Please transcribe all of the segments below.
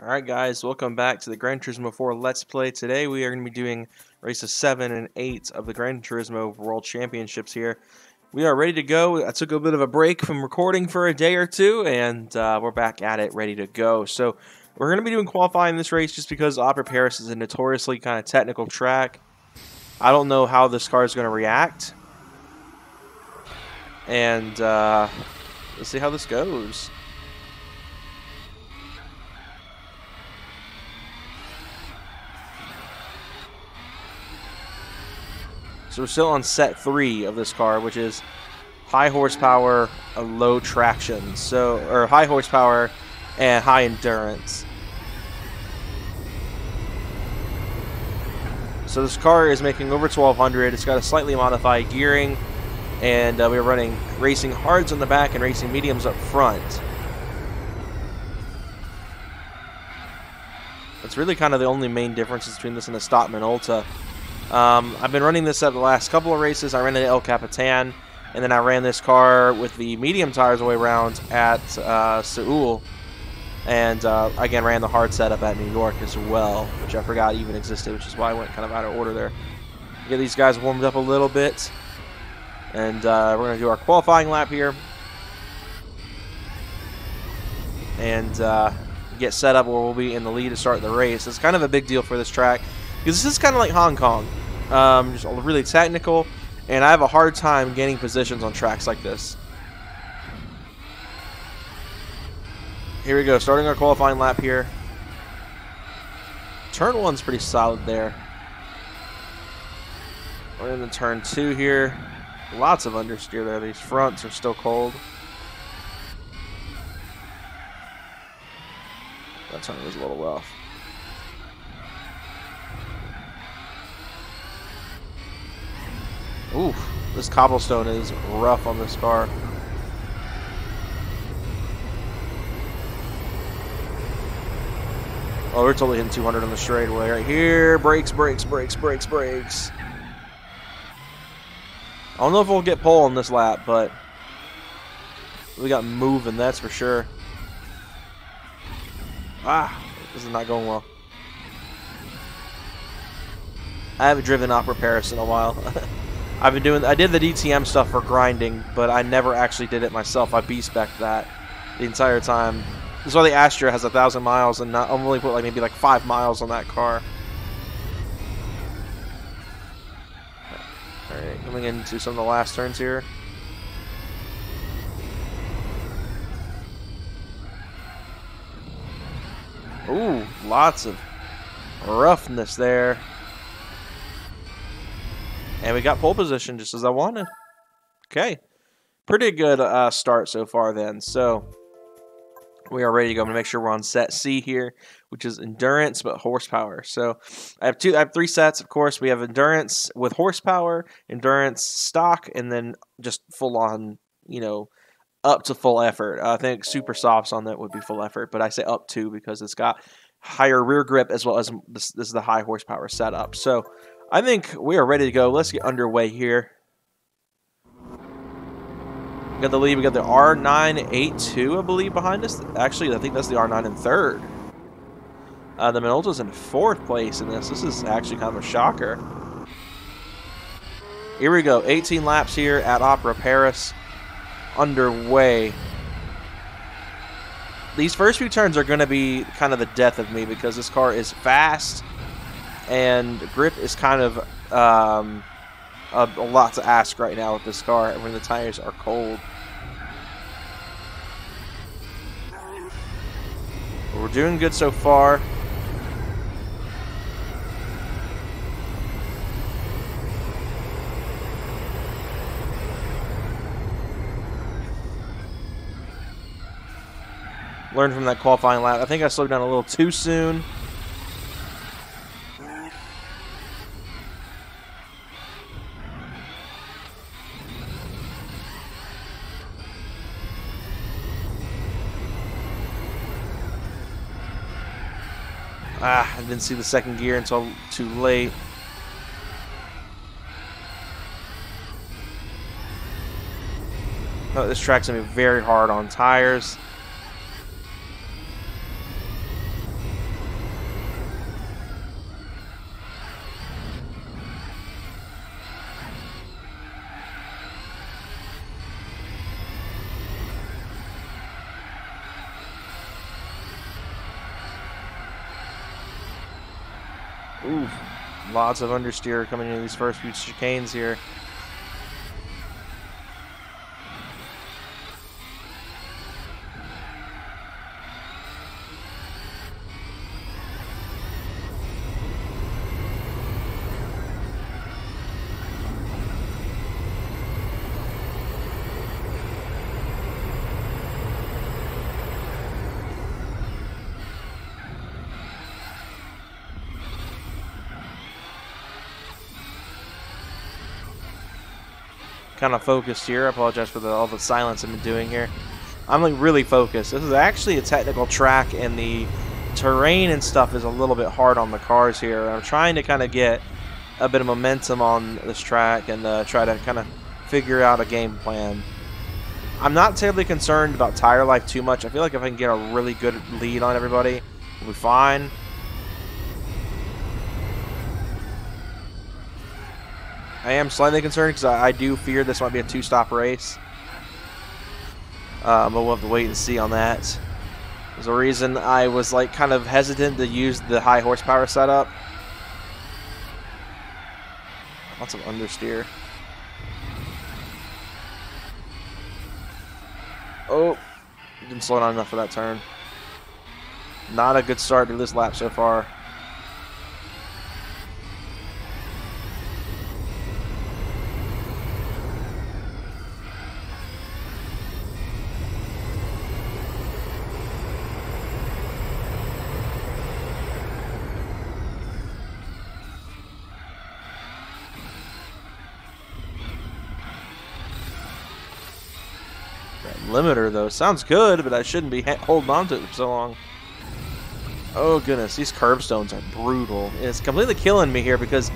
Alright guys, welcome back to the Gran Turismo 4 Let's Play. Today we are going to be doing races 7 and 8 of the Gran Turismo World Championships here. We are ready to go. I took a bit of a break from recording for a day or two, and we're back at it, ready to go. So we're going to be doing qualifying this race just because Opera Paris is a notoriously kind of technical track. I don't know how this car is going to react. And let's see how this goes. So we're still on set 3 of this car, which is high horsepower, low traction. Or high horsepower and high endurance. So this car is making over 1200. It's got a slightly modified gearing, and we're running racing hards on the back and racing mediums up front. That's really kind of the only main differences between this and the stock Minolta. I've been running this at the last couple of races. I ran it at El Capitan, and then I ran this car with the medium tires all the way around at Seoul, and again ran the hard setup at New York as well, which I forgot even existed, which is why I went kind of out of order there. Get these guys warmed up a little bit, and we're going to do our qualifying lap here, and get set up where we'll be in the lead to start the race. It's kind of a big deal for this track, because this is kind of like Hong Kong. Just really technical, and I have a hard time gaining positions on tracks like this. Here we go, starting our qualifying lap here. Turn 1's pretty solid there. We're in the turn 2 here. Lots of understeer there. These fronts are still cold. That turn was a little rough. Ooh, this cobblestone is rough on this car. Oh, we're totally hitting 200 on the straightaway right here. Brakes, brakes, brakes, brakes, brakes. I don't know if we'll get pole on this lap, but we got moving, that's for sure. Ah, this is not going well. I haven't driven Opera Paris in a while. I did the DTM stuff for grinding, but I never actually did it myself. I beast-spec'd that the entire time. This is why the Astra has 1,000 miles, and I'm only put maybe 5 miles on that car. Alright, coming into some of the last turns here. Ooh, lots of roughness there. And we got pole position just as I wanted. Okay. Pretty good start so far then. So we are ready to go. I'm going to make sure we're on set C here, which is endurance but horsepower. So I have 3 sets, of course. We have endurance with horsepower, endurance stock, and then just full on, up to full effort. I think super softs on that would be full effort, but I say up to because it's got higher rear grip as well as this is the high horsepower setup. So I think we are ready to go. Let's get underway here. We got the lead. We got the R982, I believe, behind us. Actually, I think that's the R9 in 3rd. The Minolta's in 4th place in this. This is actually kind of a shocker. Here we go. 18 laps here at Opera Paris. Underway. These first few turns are going to be kind of the death of me because this car is fast. And grip is kind of a lot to ask right now with this car when the tires are cold. We're doing good so far. Learned from that qualifying lap. I think I slowed down a little too soon. I didn't see the second gear until too late. Oh, this track's going to be very hard on tires. Ooh, lots of understeer coming into these first few chicanes here. Kind of focused here. I apologize for all the silence I've been doing here. I'm like really focused. This is actually a technical track, and the terrain and stuff is a little bit hard on the cars here. I'm trying to kind of get a bit of momentum on this track and try to kind of figure out a game plan. I'm not terribly concerned about tire life too much. I feel like if I can get a really good lead on everybody, we'll be fine. I am slightly concerned because I do fear this might be a two-stop race. But we'll have to wait and see on that. There's a reason I was like kind of hesitant to use the high horsepower setup. Lots of understeer. Oh, didn't slow down enough for that turn. Not a good start to this lap so far. Limiter though sounds good, but I shouldn't be holding on to it for so long. Oh goodness, these curbstones are brutal. It's completely killing me here because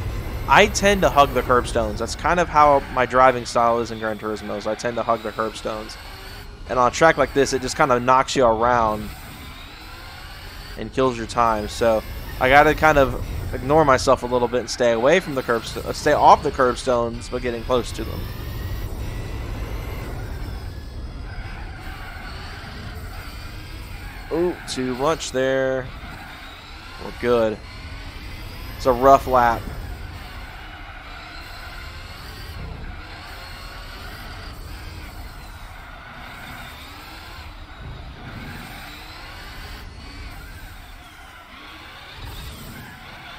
I tend to hug the curbstones. That's kind of how my driving style is in Gran Turismo. I tend to hug the curbstones, and on a track like this, it just kind of knocks you around and kills your time. So I got to kind of ignore myself a little bit and stay away from the curbstones, stay off the curbstones, but getting close to them. Ooh, too much there. We're good. It's a rough lap.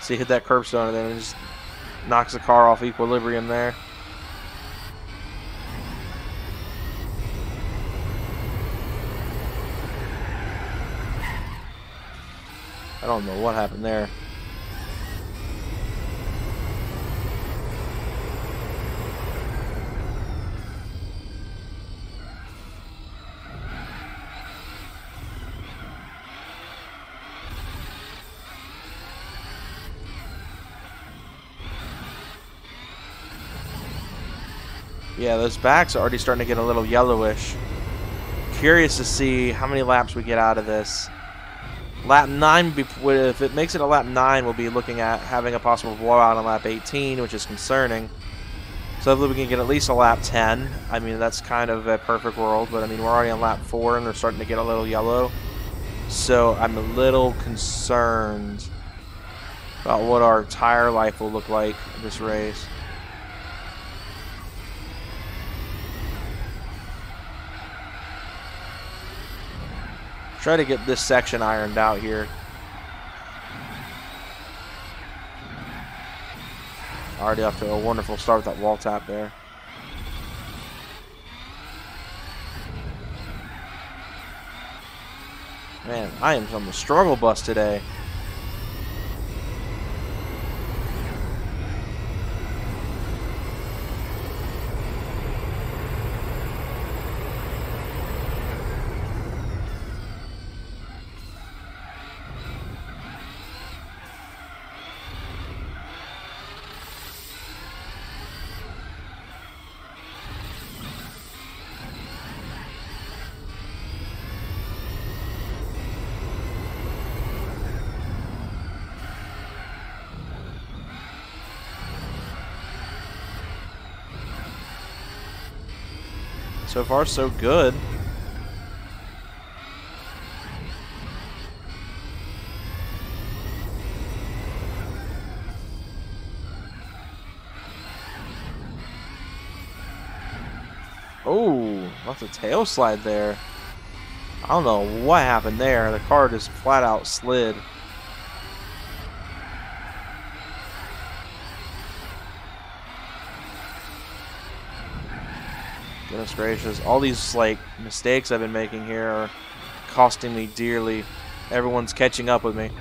See, hit that curbstone and then it just knocks the car off equilibrium there. I don't know what happened there. Yeah, those backs are already starting to get a little yellowish. Curious to see how many laps we get out of this. Lap 9, if it makes it a lap 9, we'll be looking at having a possible blowout on lap 18, which is concerning. So hopefully we can get at least a lap 10. I mean, that's kind of a perfect world, but I mean, we're already on lap 4 and they're starting to get a little yellow. So I'm a little concerned about what our tire life will look like in this race. Try to get this section ironed out here. Already off to a wonderful start with that wall tap there. Man, I am on the struggle bus today. So far, so good. Oh, lots of tail slide there. I don't know what happened there. The car just flat out slid. Goodness gracious. All these like mistakes I've been making here are costing me dearly. Everyone's catching up with me.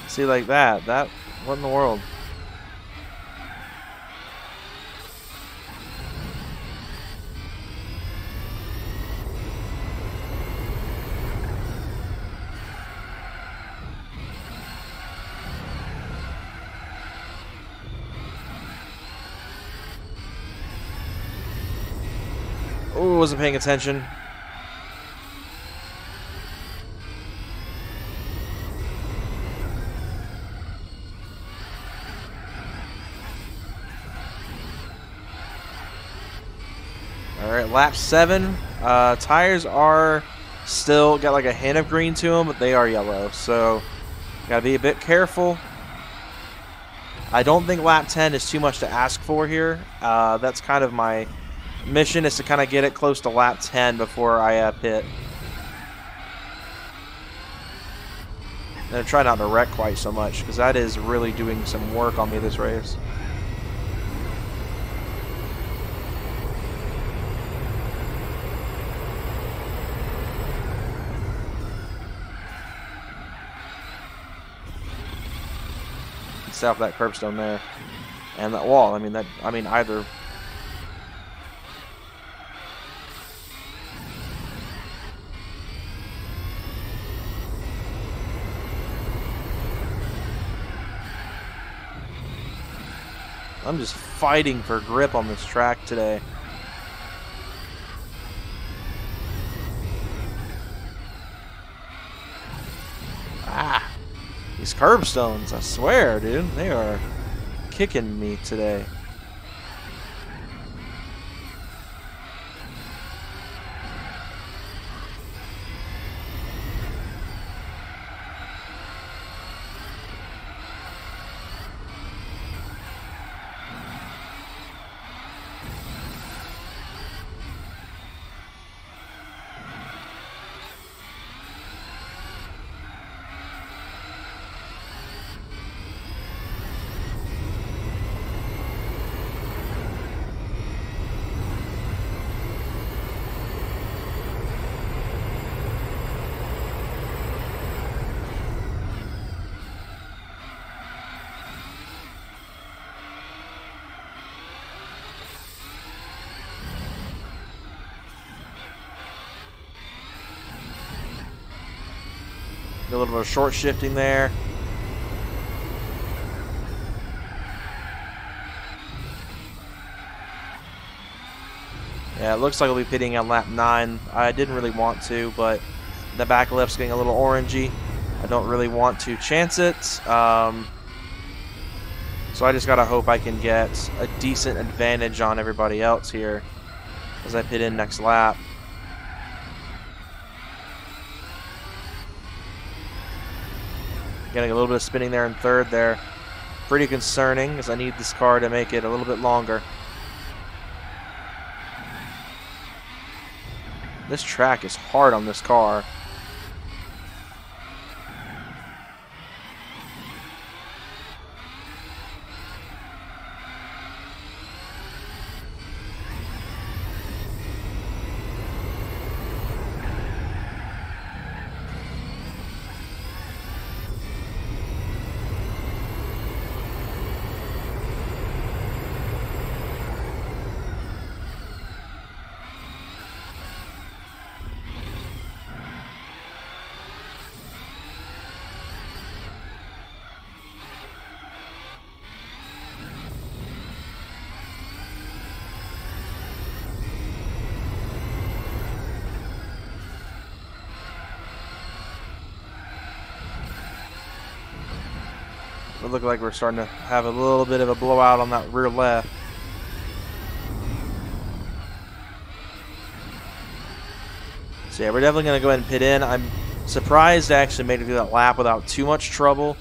See, like that. What in the world? Oh, wasn't paying attention. Alright, lap 7. Tires are still got like a hint of green to them, but they are yellow. So, gotta be a bit careful. I don't think lap 10 is too much to ask for here. That's kind of my mission, is to kind of get it close to lap 10 before I pit. I'm going to try not to wreck quite so much, because that is really doing some work on me this race. Stay off that curbstone there. And that wall. I mean either. I'm just fighting for grip on this track today. Ah, these curbstones, I swear, dude, they are kicking me today. A little bit of short shifting there. Yeah, it looks like we'll be pitting on lap 9. I didn't really want to, but the back left's getting a little orangey. I don't really want to chance it. So I just gotta hope I can get a decent advantage on everybody else here as I pit in next lap. Getting a little bit of spinning there in third there. Pretty concerning, as I need this car to make it a little bit longer. This track is hard on this car. It looked like we're starting to have a little bit of a blowout on that rear left. So yeah, we're definitely going to go ahead and pit in. I'm surprised I actually made it through that lap without too much trouble.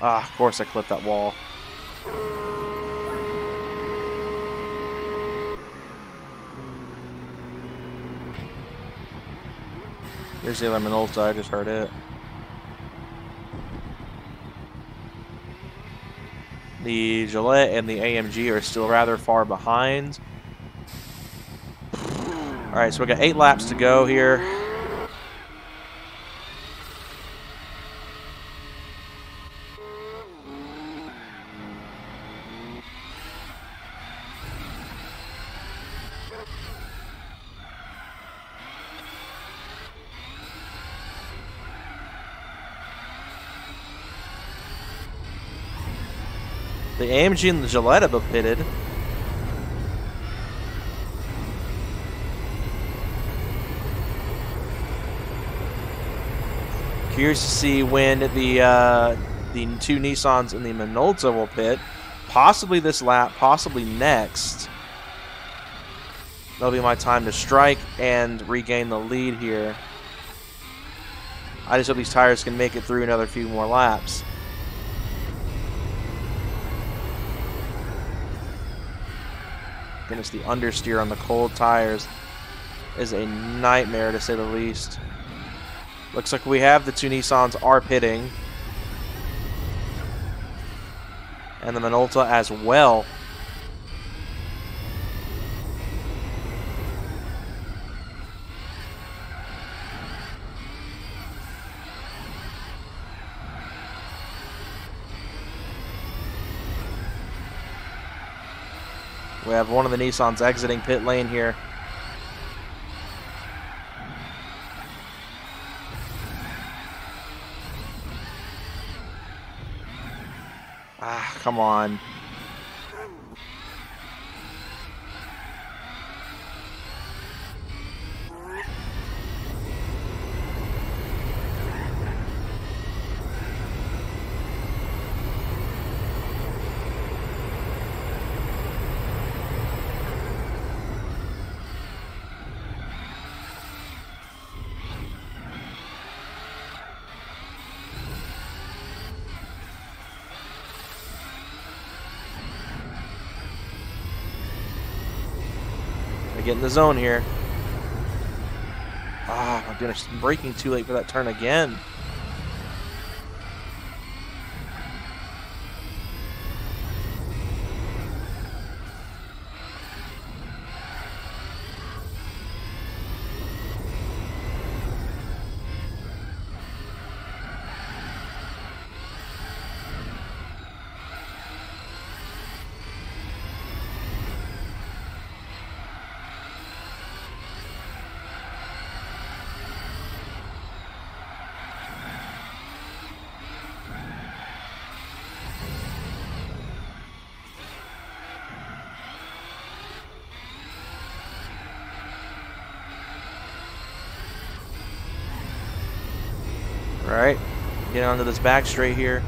Ah, of course I clipped that wall. Here's the other Minolta, I just heard it. The Gillette and the AMG are still rather far behind. Alright, so we got 8 laps to go here. The AMG and the Gillette have pitted. Curious to see when the 2 Nissans and the Minolta will pit. Possibly this lap, possibly next. That'll be my time to strike and regain the lead here. I just hope these tires can make it through another few more laps. Goodness, the understeer on the cold tires is a nightmare to say the least. Looks like we have the 2 Nissans are pitting. And the Minolta as well. We have one of the Nissans exiting pit lane here. Ah, come on. Get in the zone here. Ah, my goodness, I'm braking too late for that turn again. Alright, get onto this back straight here.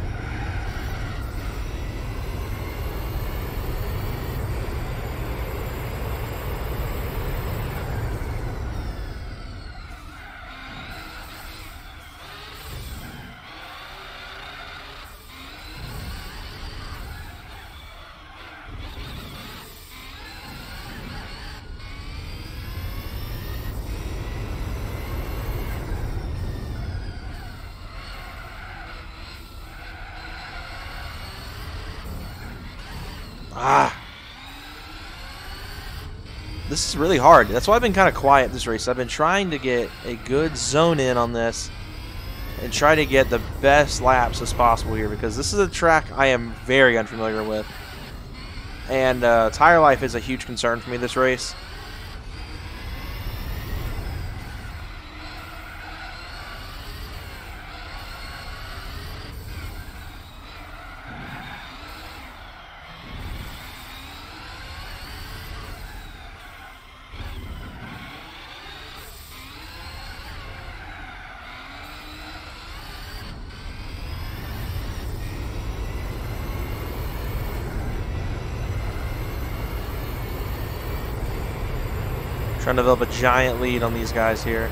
Ah. This is really hard. That's why I've been kind of quiet this race. I've been trying to get a good zone in on this and try to get the best laps as possible here, because this is a track I am very unfamiliar with. And tire life is a huge concern for me this race. Trying to develop a giant lead on these guys here.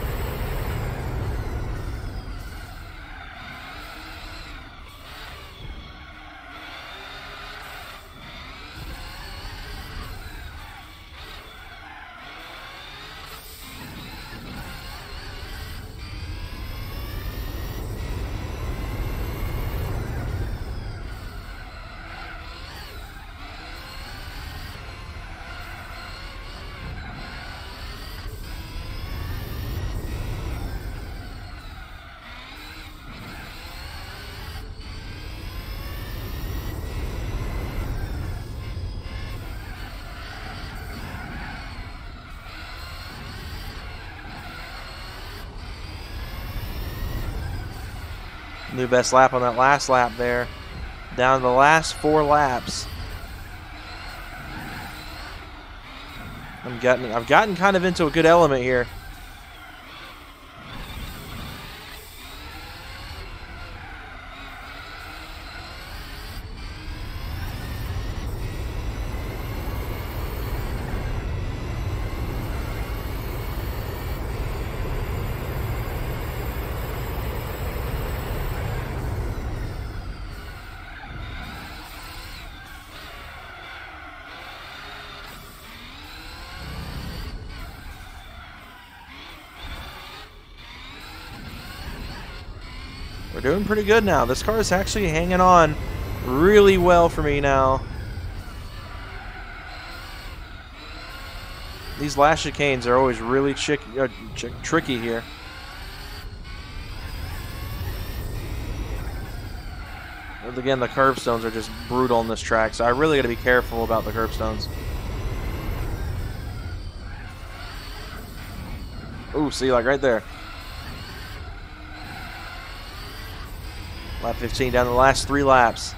New best lap on that last lap there. Down to the last 4 laps. I've gotten kind of into a good element here. We're doing pretty good now. This car is actually hanging on really well for me now. These last chicanes are always really tricky here. And again, the curbstones are just brutal on this track, so I really got to be careful about the curbstones. Ooh, see, like right there. Lap 15 down the last 3 laps.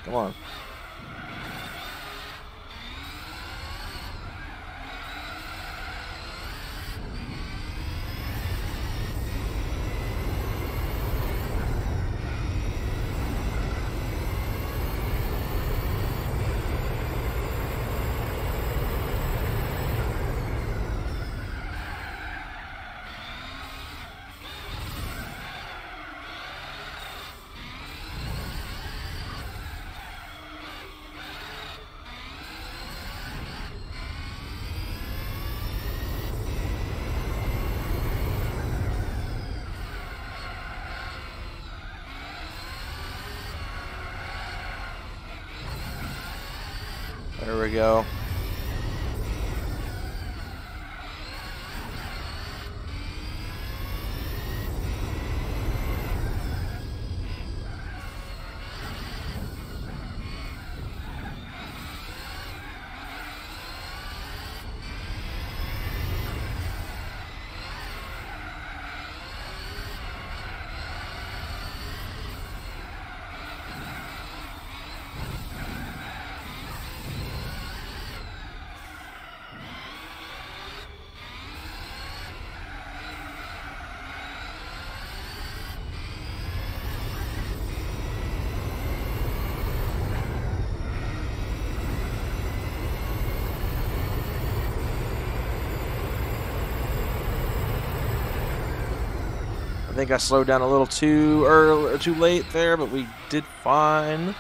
Come on. There we go. I think I slowed down a little too early, too late there, but we did fine.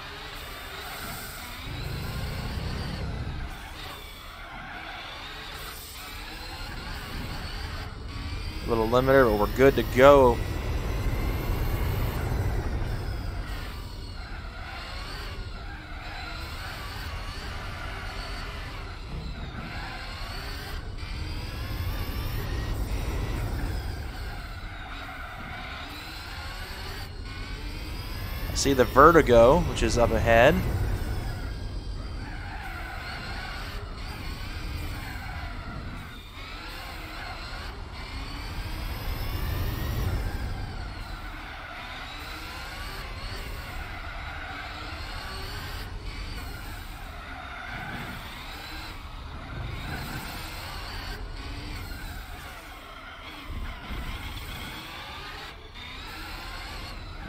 A little limiter, but we're good to go. See the Vertigo, which is up ahead.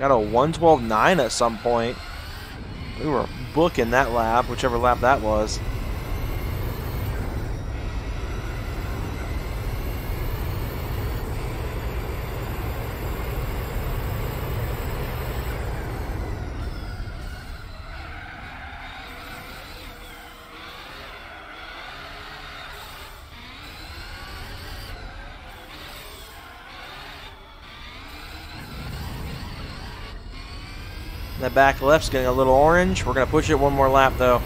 Got a 1:12.9 at some point. We were booking that lap, whichever lap that was. That back left's getting a little orange. We're going to push it one more lap, though.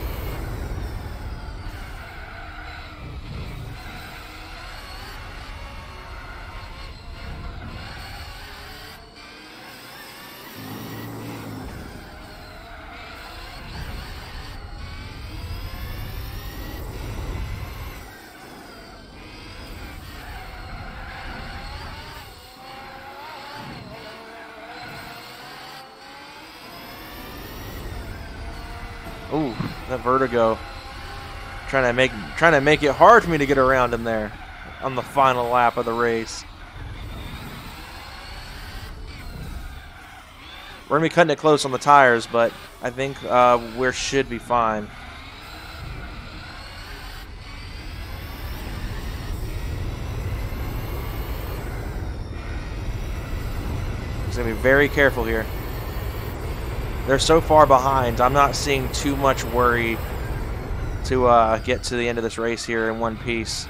Ooh, that vertigo. Trying to make it hard for me to get around in there on the final lap of the race. We're gonna be cutting it close on the tires, but I think we should be fine. Just gonna be very careful here. They're so far behind, I'm not seeing too much worry to get to the end of this race here in one piece.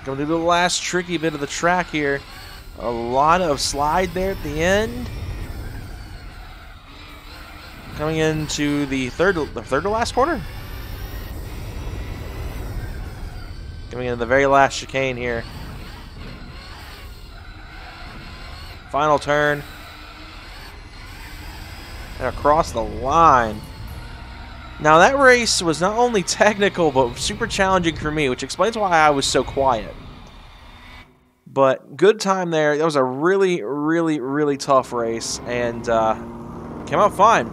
Going to do the last tricky bit of the track here. A lot of slide there at the end. Coming into the third to last corner. Coming into the very last chicane here. Final turn. And across the line. Now that race was not only technical, but super challenging for me, which explains why I was so quiet. But good time there. That was a really, really, really tough race, and came out fine.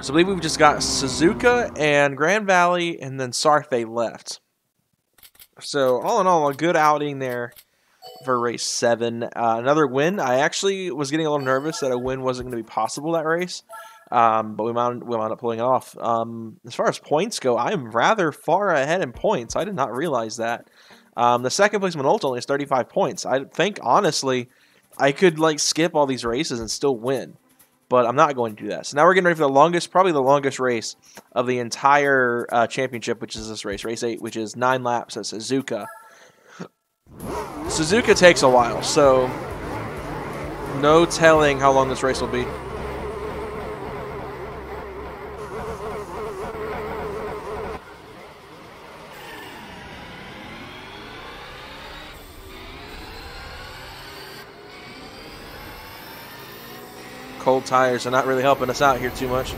So I believe we've just got Suzuka and Grand Valley, and then Sarthe left. So all in all, a good outing there for race 7. Another win. I actually was getting a little nervous that a win wasn't going to be possible that race, but we wound up pulling it off. As far as points go, I am rather far ahead in points. I did not realize that. The second place Minolta only has 35 points. I think, honestly, I could skip all these races and still win, but I'm not going to do that. So now we're getting ready for the longest, probably the longest race of the entire championship, which is this race, race 8, which is 9 laps at Suzuka. Suzuka takes a while, so no telling how long this race will be. Cold tires are not really helping us out here too much.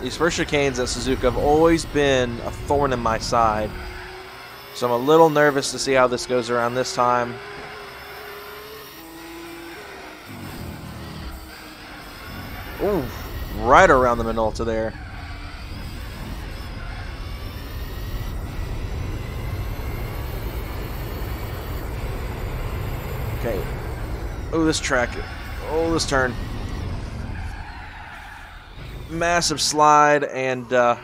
These first chicanes at Suzuka have always been a thorn in my side. So I'm a little nervous to see how this goes around this time. Ooh, right around the Minolta there. Okay. Oh, this track. Oh, this turn. Massive slide and a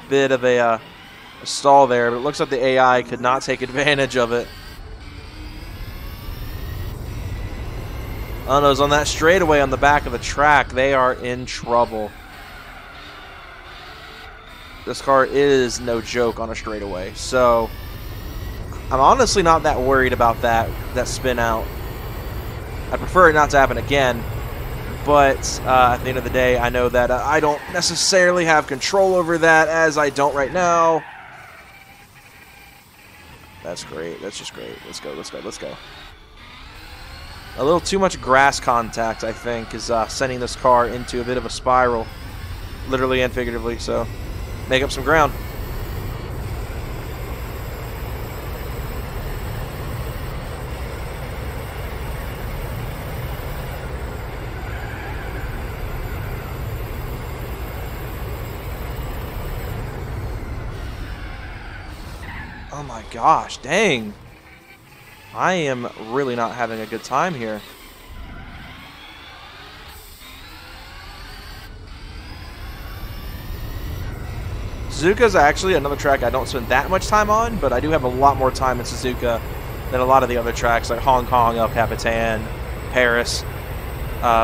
bit of a stall there, but it looks like the AI could not take advantage of it. Oh, no, on that straightaway on the back of the track, they are in trouble. This car is no joke on a straightaway, so I'm honestly not that worried about that spin out. I prefer it not to happen again. But at the end of the day, I know that I don't necessarily have control over that, as I don't right now. That's great. That's just great. Let's go. Let's go. Let's go. A little too much grass contact, I think, is sending this car into a bit of a spiral, literally and figuratively. So, make up some ground. Oh my gosh, dang. I am really not having a good time here. Bazooka is actually another track I don't spend that much time on, but I do have a lot more time in Bazooka than a lot of the other tracks like Hong Kong, El Capitan, Paris.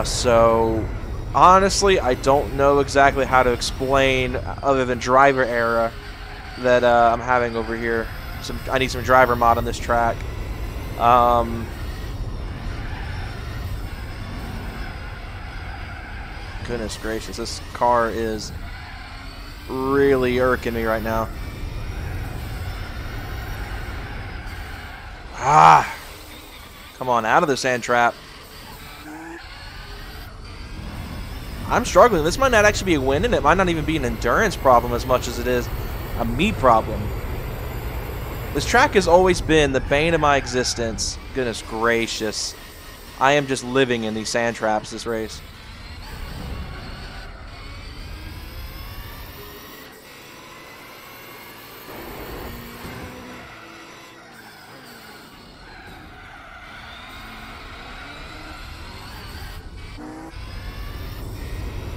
So honestly, I don't know exactly how to explain, other than driver error, that I'm having over here. I need some driver mod on this track. Goodness gracious, this car is really irking me right now. Ah! Come on, out of the sand trap. I'm struggling. This might not actually be a win, and it might not even be an endurance problem as much as it is a me problem. This track has always been the bane of my existence. Goodness gracious. I am just living in these sand traps this race.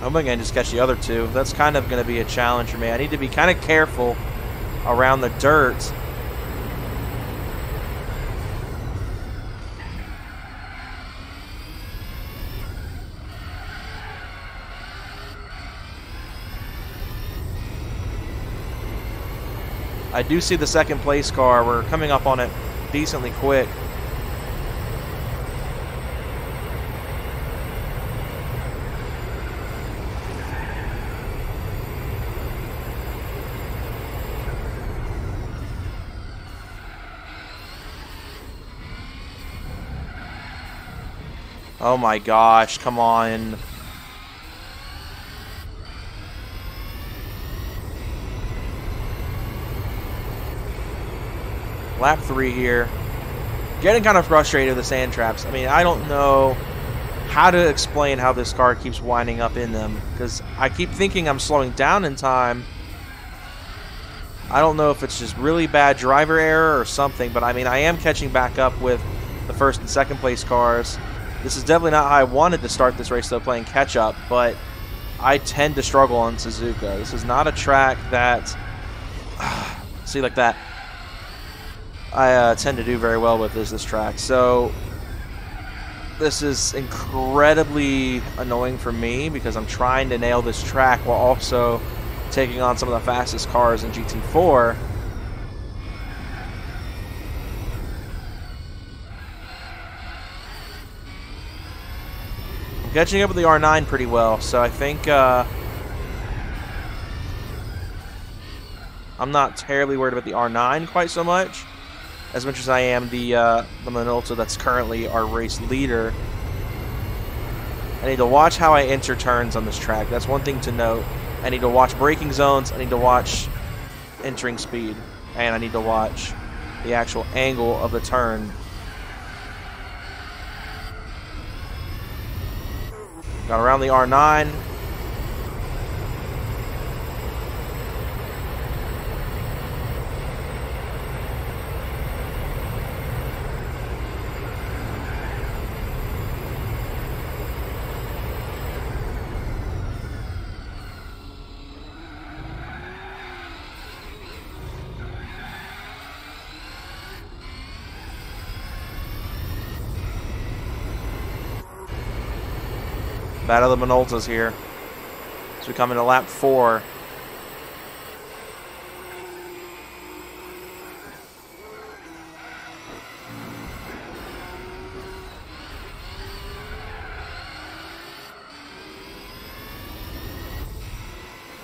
I'm going to just catch the other two. That's kind of going to be a challenge for me. I need to be kind of careful around the dirt. I do see the second place car. We're coming up on it decently quick. Oh my gosh, come on. Lap 3 here. Getting kind of frustrated with the sand traps. I mean, I don't know how to explain how this car keeps winding up in them, because I keep thinking I'm slowing down in time. I don't know if it's just really bad driver error or something, but I mean, I am catching back up with the first and second place cars. This is definitely not how I wanted to start this race, though, playing catch-up, but I tend to struggle on Bazooka. This is not a track that, see, like that, I tend to do very well with this track. So this is incredibly annoying for me because I'm trying to nail this track while also taking on some of the fastest cars in GT4. I'm catching up with the R9 pretty well, so I think I'm not terribly worried about the R9 quite so much as I am the Minolta that's currently our race leader. I need to watch how I enter turns on this track. That's one thing to note. I need to watch braking zones. I need to watch entering speed. And I need to watch the actual angle of the turn. Got around the R9. Battle of the Minoltas here. So we come into lap 4.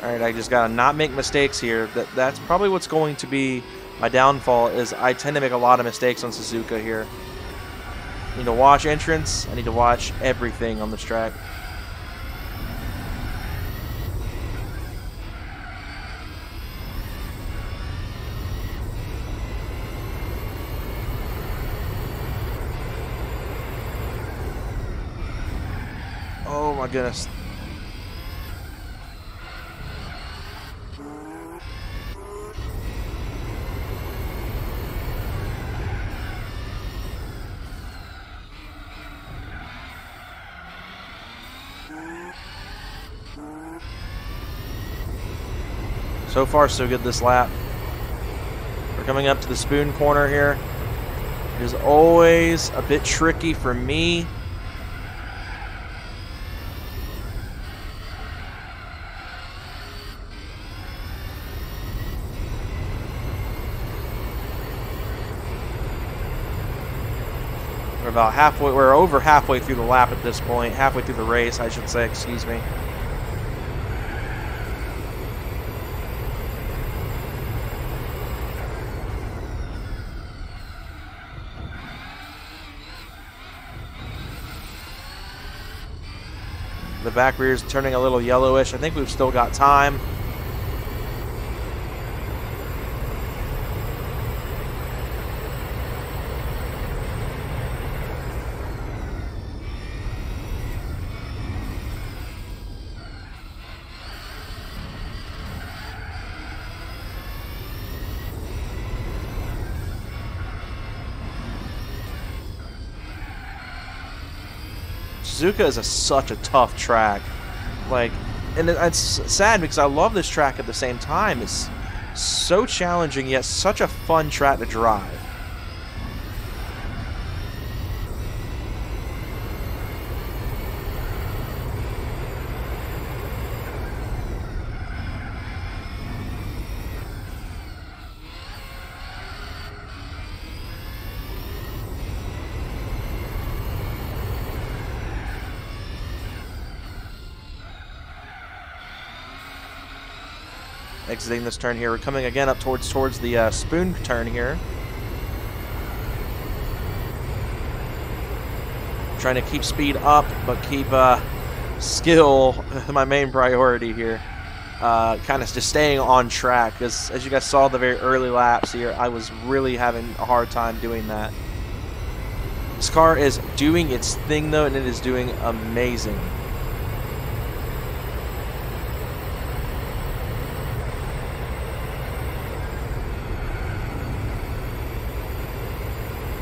Alright, I just gotta not make mistakes here. That's probably what's going to be My downfall is I tend to make a lot of mistakes on Bazooka here. I need to watch entrance. I need to watch everything on this track. Oh my goodness. So far, so good this lap. We're coming up to the spoon corner here. It is always a bit tricky for me. We're about halfway, we're over halfway through the lap at this point. Halfway through the race, I should say, excuse me. The back rear is turning a little yellowish. I think we've still got time. Bazooka is such a tough track, like, and it's sad because I love this track at the same time. It's so challenging yet such a fun track to drive. Exiting this turn here. We're coming again up towards the spoon turn here. Trying to keep speed up, but keep skill my main priority here. Kind of just staying on track, because as you guys saw the very early laps here, I was really having a hard time doing that. This car is doing its thing though, and it is doing amazing.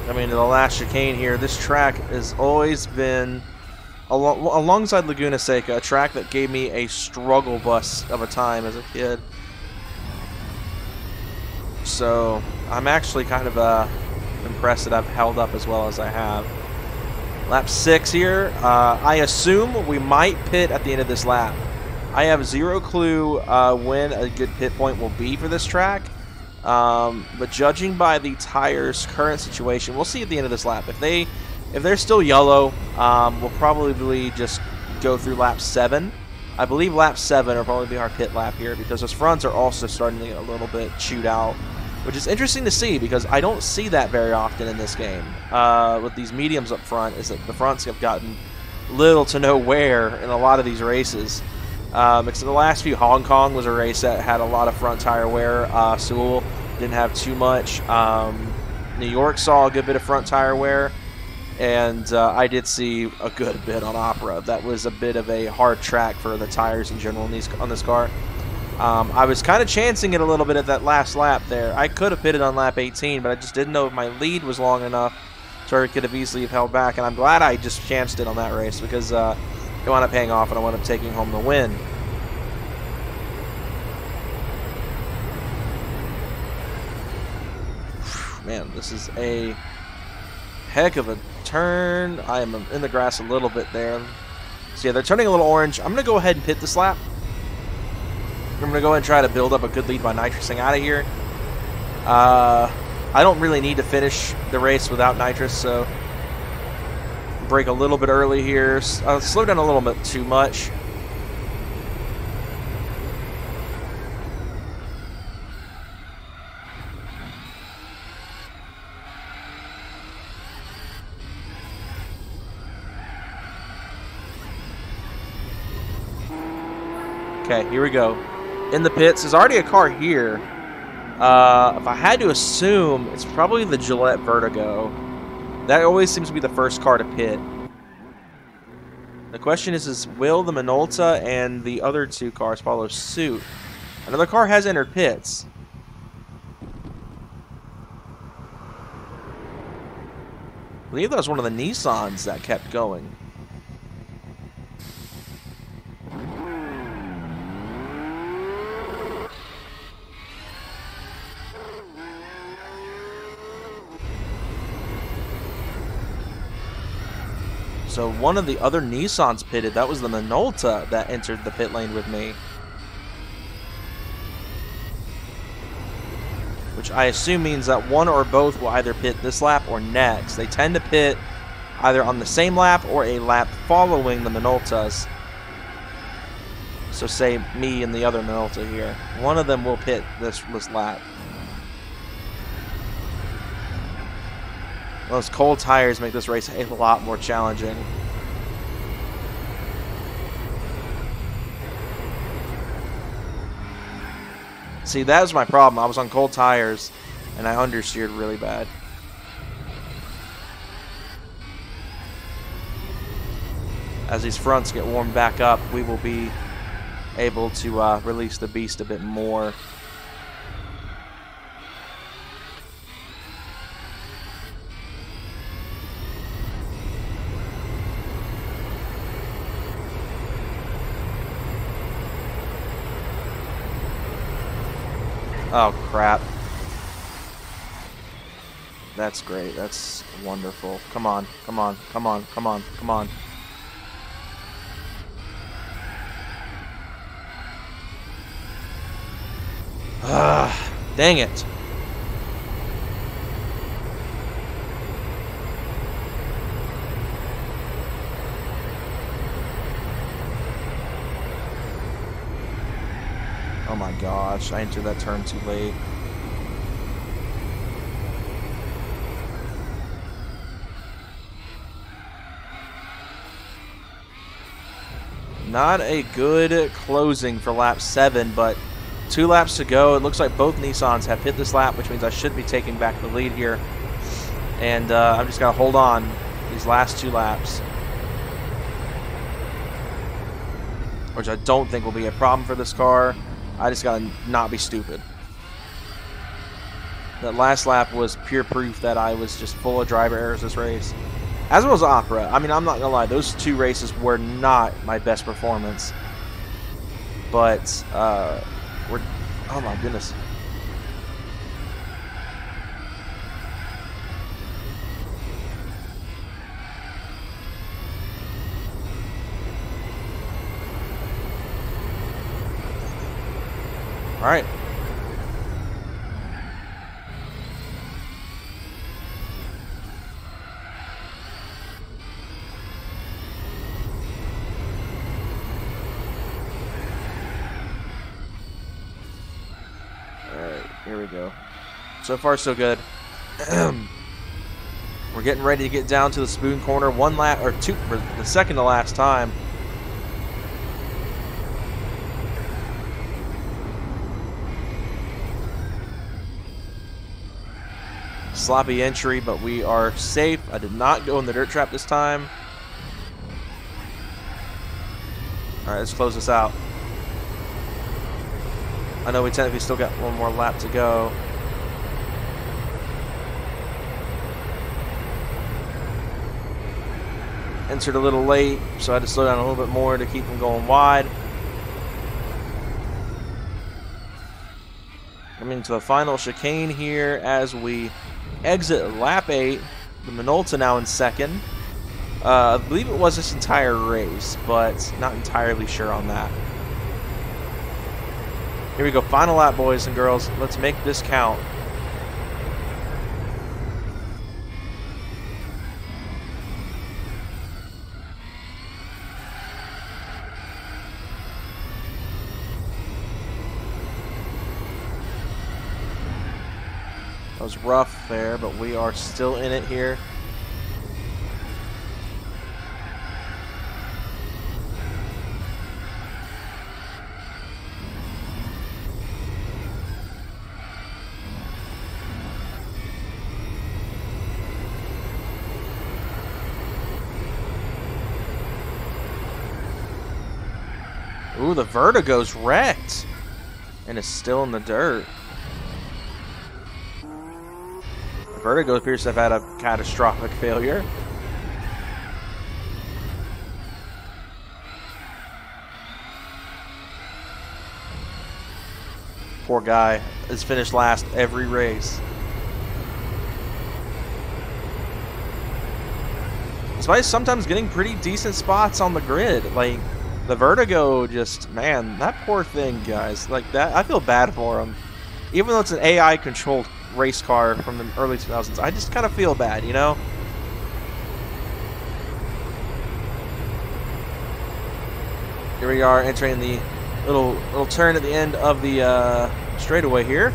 I mean, the last chicane here, this track has always been, alongside Laguna Seca, a track that gave me a struggle bus of a time as a kid. So, I'm actually kind of impressed that I've held up as well as I have. Lap 6 here. I assume we might pit at the end of this lap. I have zero clue when a good pit point will be for this track. But judging by the tires' current situation, we'll see at the end of this lap. If they're still yellow, we'll probably just go through lap 7. I believe lap 7 will probably be our pit lap here, because those fronts are also starting to get a little bit chewed out, which is interesting to see because I don't see that very often in this game. With these mediums up front, is that the fronts have gotten little to no wear in a lot of these races. Because the last few, Hong Kong was a race that had a lot of front tire wear. Seoul didn't have too much. New York saw a good bit of front tire wear, and I did see a good bit on Opera. That was a bit of a hard track for the tires in general on this car. I was kind of chancing it a little bit at that last lap there. I could have pitted on lap 18, but I just didn't know if my lead was long enough, so I could have easily have held back. And I'm glad I just chanced it on that race, because it wound up paying off, and I wound up taking home the win. Man, this is a heck of a turn. I am in the grass a little bit there. So yeah, they're turning a little orange. I'm going to go ahead and pit this lap. I'm going to go ahead and try to build up a good lead by nitrusing out of here. I don't really need to finish the race without nitrous, so brake a little bit early here. Slow down a little bit too much. Okay, here we go. In the pits. There's already a car here. If I had to assume, it's probably the Gillette Vertigo. That always seems to be the first car to pit. The question is will the Minolta and the other two cars follow suit? Another car has entered pits. I believe that was one of the Nissans that kept going. So one of the other Nissans pitted. That was the Minolta that entered the pit lane with me. Which I assume means that one or both will either pit this lap or next. They tend to pit either on the same lap or a lap following the Minoltas. So say me and the other Minolta here. One of them will pit this lap. Those cold tires make this race a lot more challenging. See, that was my problem. I was on cold tires, and I understeered really bad. As these fronts get warmed back up, we will be able to release the beast a bit more. Oh, crap. That's great. That's wonderful. Come on. Come on. Come on. Come on. Come on. Ah, dang it. Oh my gosh, I entered that turn too late. Not a good closing for lap 7, but 2 laps to go. It looks like both Nissans have hit this lap, which means I should be taking back the lead here. And I'm just going to hold on these last 2 laps, which I don't think will be a problem for this car. I just gotta not be stupid. That last lap was pure proof that I was just full of driver errors this race. As well as Opera. I mean, I'm not gonna lie, those 2 races were not my best performance. But, we're... Oh my goodness. All right. Here we go. So far, so good. We're getting ready to get down to the spoon corner. 1 lap, or 2, for the second to last time. Sloppy entry, but we are safe. I did not go in the dirt trap this time. Alright, let's close this out. I know we technically still got 1 more lap to go. Entered a little late, so I had to slow down a little bit more to keep them going wide. Coming to the final chicane here as we exit lap 8. The Minolta now in second. I believe it was this entire race, but not entirely sure on that. Here we go, final lap, boys and girls. Let's make this count. That was rough there, but we are still in it here. Ooh, the Vertigo's wrecked. And is still in the dirt. The Vertigo appears to have had a catastrophic failure. Poor guy has finished last every race. Despite sometimes getting pretty decent spots on the grid. Like, the Vertigo just, man, that poor thing, guys. Like, that, I feel bad for him. Even though it's an AI-controlled race car from the early 2000s, I just kind of feel bad, you know? Here we are entering the little turn at the end of the straightaway here.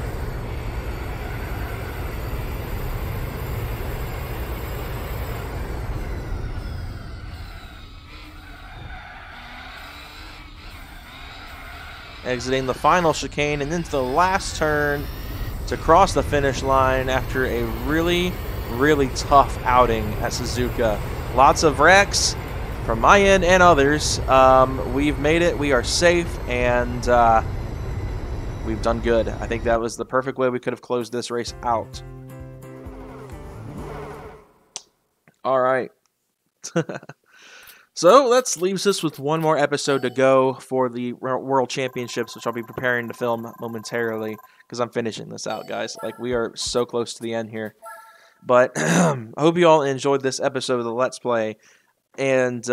Exiting the final chicane and into the last turn to cross the finish line after a really, really tough outing at Bazooka. Lots of wrecks from my end and others. We've made it. We are safe, and we've done good. I think that was the perfect way we could have closed this race out. All right. So that leaves us with one more episode to go for the World Championships, which I'll be preparing to film momentarily because I'm finishing this out, guys. Like, we are so close to the end here. But I hope you all enjoyed this episode of the Let's Play. And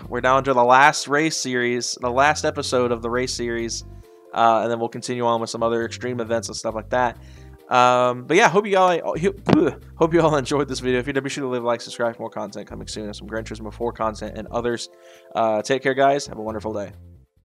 we're down to the last race series, the last episode of the race series. And then we'll continue on with some other extreme events and stuff like that. But yeah, hope you all enjoyed this video. If you did, be sure to leave a like, subscribe for more content coming soon, and some Gran Turismo 4 content and others. Take care, guys. Have a wonderful day.